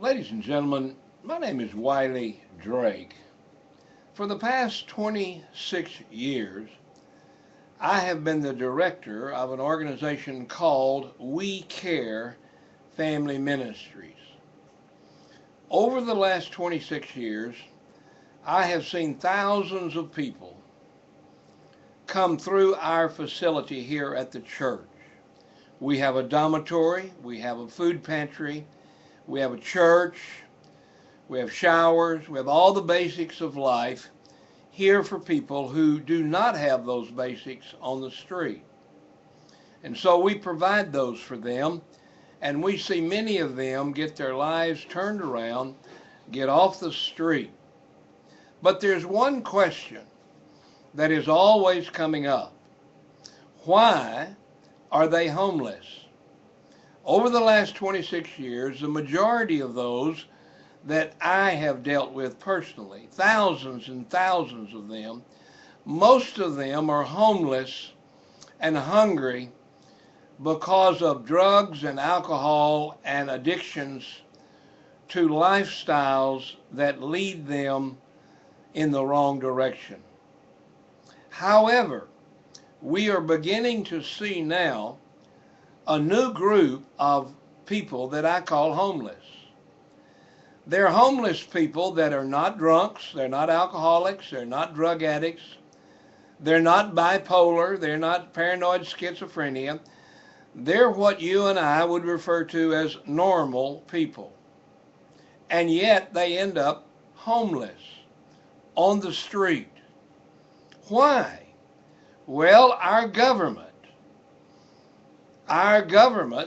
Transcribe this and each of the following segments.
Ladies and gentlemen, my name is Wiley Drake. For the past 26 years, I have been the director of an organization called We Care Family Ministries. Over the last 26 years, I have seen thousands of people come through our facility here at the church. We have a dormitory, we have a food pantry, we have a church, we have showers, we have all the basics of life here for people who do not have those basics on the street. And so we provide those for them, and we see many of them get their lives turned around, get off the street. But there's one question that is always coming up. Why are they homeless? Over the last 26 years, the majority of those that I have dealt with personally, thousands and thousands of them, most of them are homeless and hungry because of drugs and alcohol and addictions to lifestyles that lead them in the wrong direction. However, we are beginning to see now a new group of people that I call homeless. They're homeless people that are not drunks, they're not alcoholics, they're not drug addicts, they're not bipolar, they're not paranoid schizophrenia. They're what you and I would refer to as normal people. And yet they end up homeless on the street. Why? Well, our government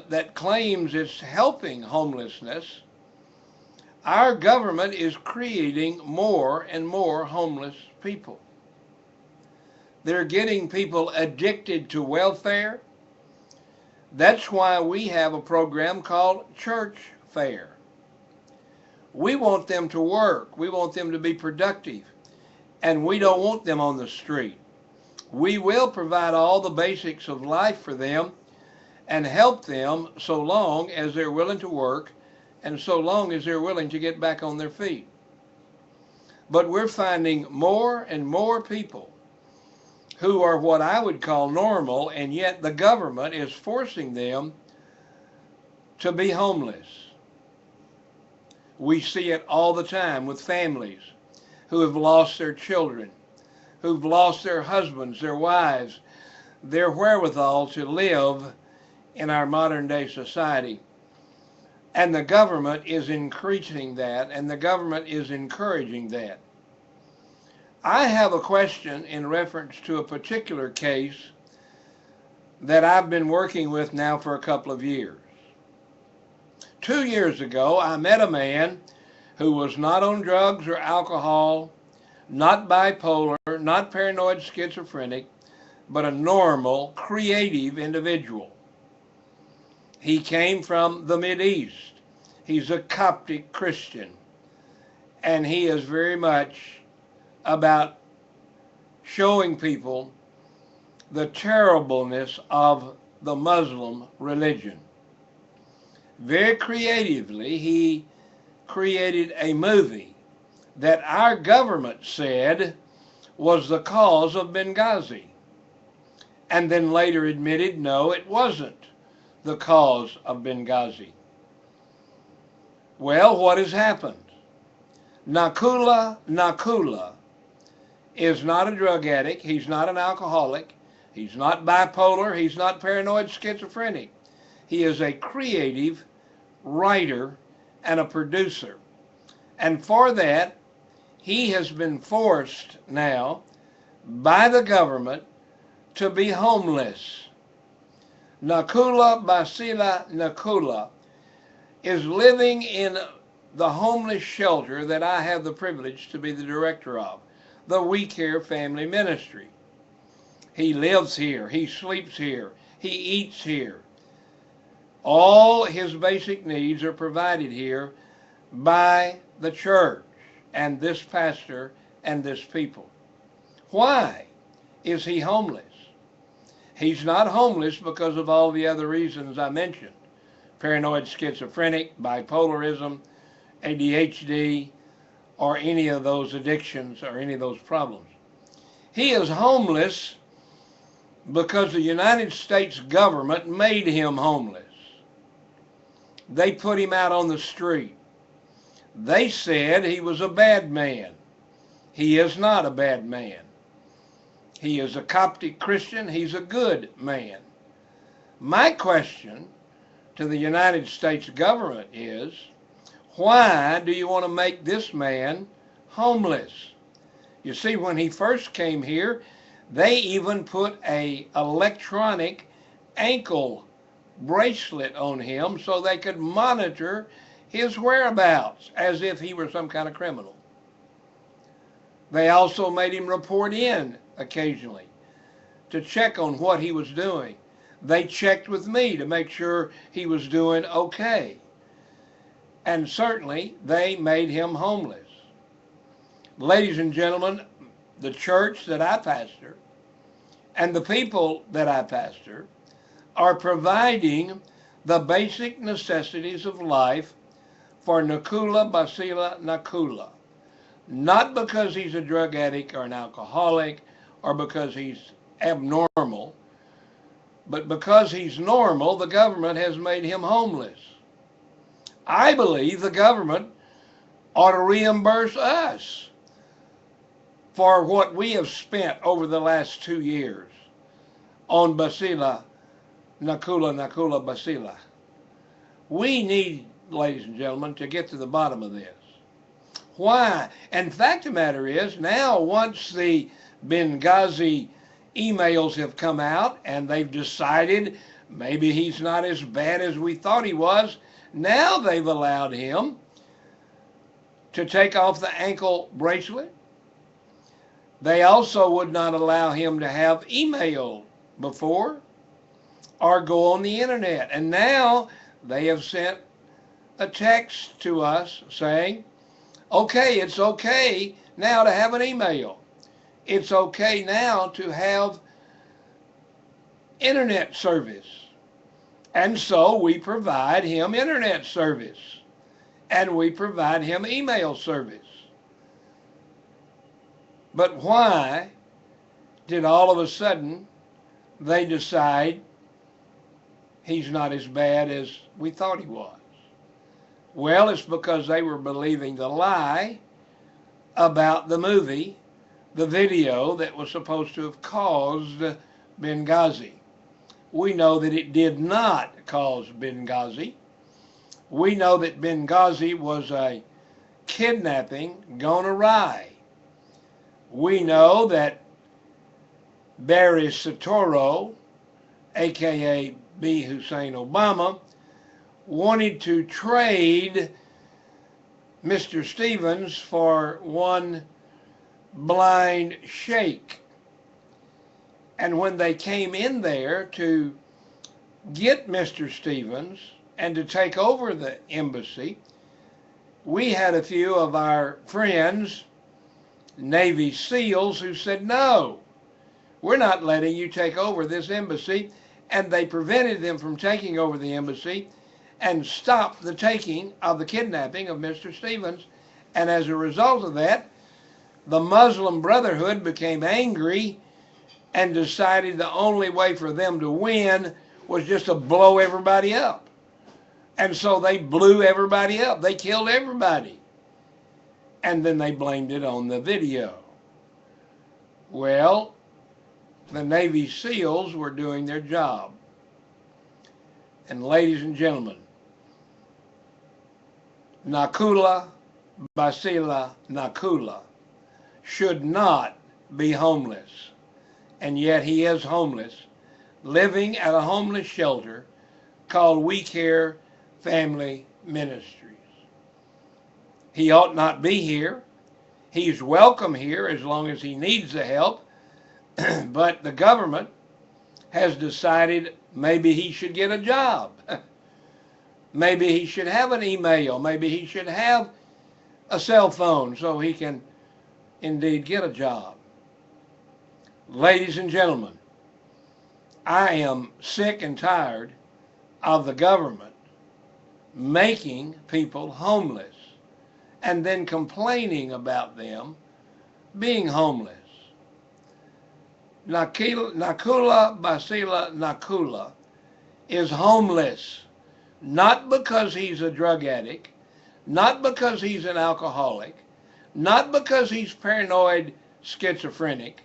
that claims it's helping homelessness, our government is creating more and more homeless people. They're getting people addicted to welfare. That's why we have a program called Church Fare. We want them to work. We want them to be productive. And we don't want them on the street. We will provide all the basics of life for them and help them so long as they're willing to work and so long as they're willing to get back on their feet. But we're finding more and more people who are what I would call normal, and yet the government is forcing them to be homeless. We see it all the time with families who have lost their children, who've lost their husbands, their wives, their wherewithal to live in our modern day society. And the government is increasing that, and the government is encouraging that. I have a question in reference to a particular case that I've been working with now for a couple of years. 2 years ago, I met a man who was not on drugs or alcohol, not bipolar, not paranoid schizophrenic, but a normal, creative individual. He came from the Mideast. He's a Coptic Christian, and he is very much about showing people the terribleness of the Muslim religion. Very creatively, he created a movie that our government said was the cause of Benghazi, and then later admitted, no, it wasn't the cause of Benghazi. Well, what has happened? Nakula is not a drug addict. He's not an alcoholic. He's not bipolar. He's not paranoid schizophrenic. He is a creative writer and a producer. And for that, he has been forced now by the government to be homeless. Nakula Basila Nakula is living in the homeless shelter that I have the privilege to be the director of, the We Care Family Ministry. He lives here, he sleeps here, he eats here. All his basic needs are provided here by the church and this pastor and this people. Why is he homeless? He's not homeless because of all the other reasons I mentioned. Paranoid schizophrenic, bipolarism, ADHD, or any of those addictions or any of those problems. He is homeless because the United States government made him homeless. They put him out on the street. They said he was a bad man. He is not a bad man. He is a Coptic Christian. He's a good man. My question to the United States government is, why do you want to make this man homeless? You see, when he first came here, they even put an electronic ankle bracelet on him so they could monitor his whereabouts as if he were some kind of criminal. They also made him report in occasionally to check on what he was doing. They checked with me to make sure he was doing okay. And certainly they made him homeless. Ladies and gentlemen, the church that I pastor and the people that I pastor are providing the basic necessities of life for Nakula Basila Nakula. Not because he's a drug addict or an alcoholic or because he's abnormal, but because he's normal, the government has made him homeless. I believe the government ought to reimburse us for what we have spent over the last 2 years on Basila, Nakula Basila. We need, ladies and gentlemen, to get to the bottom of this. Why? And the fact of the matter is, now once the Benghazi emails have come out and they've decided maybe he's not as bad as we thought he was, now they've allowed him to take off the ankle bracelet. They also would not allow him to have email before or go on the internet. And now they have sent a text to us saying, okay, it's okay now to have an email. It's okay now to have internet service. And so we provide him internet service. And we provide him email service. But why did all of a sudden they decide he's not as bad as we thought he was? Well, it's because they were believing the lie about the movie, the video that was supposed to have caused Benghazi. We know that it did not cause Benghazi. We know that Benghazi was a kidnapping gone awry. We know that Barry Soetoro, aka B. Hussein Obama, wanted to trade Mr. Stevens for one blind sheikh. And when they came in there to get Mr. Stevens and to take over the embassy, we had a few of our friends, Navy SEALs, who said, no, we're not letting you take over this embassy. And they prevented them from taking over the embassy and stopped the taking of the kidnapping of Mr. Stevens. And as a result of that, the Muslim Brotherhood became angry and decided the only way for them to win was just to blow everybody up. And so they blew everybody up. They killed everybody. And then they blamed it on the video. Well, the Navy SEALs were doing their job. And ladies and gentlemen, Nakula Basila Nakula should not be homeless. And yet he is homeless, living at a homeless shelter called We Care Family Ministries. He ought not be here. He's welcome here as long as he needs the help. But the government has decided maybe he should get a job. Maybe he should have an email. Maybe he should have a cell phone so he can indeed get a job. Ladies and gentlemen, I am sick and tired of the government making people homeless. and then complaining about them being homeless. Nakula Basila Nakula is homeless, not because he's a drug addict, not because he's an alcoholic, not because he's paranoid schizophrenic,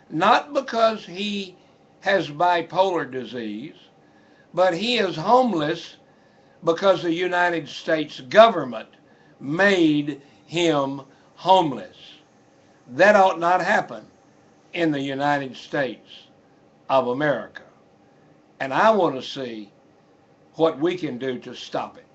not because he has bipolar disease, but he is homeless because the United States government made him homeless. That ought not happen in the United States of America. And I want to see what we can do to stop it.